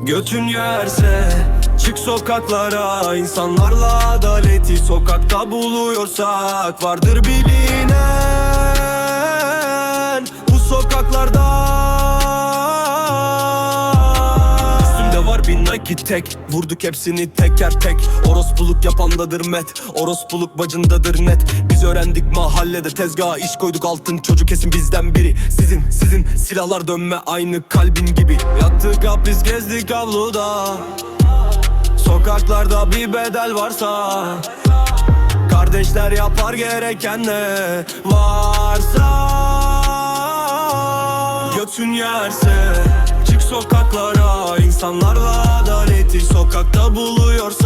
Götün yerse çık sokaklara, insanlarla adaleti sokakta buluyorsak vardır bilinen bu sokaklarda. Üstümde var bir Nike tek, vurduk hepsini teker tek. Orospuluk yapandadır met, orospuluk bacındadır net. Biz öğrendik mahallede tezgaha iş koyduk, altın çocuk kesin bizden biri. Sizin silahlar dönme aynı kalbin gibi. Yattık hapis gezdik avluda, sokaklarda bir bedel varsa kardeşler yapar gereken ne varsa. Götün yerse çık sokaklara, insanlarla adaleti sokakta buluyorsa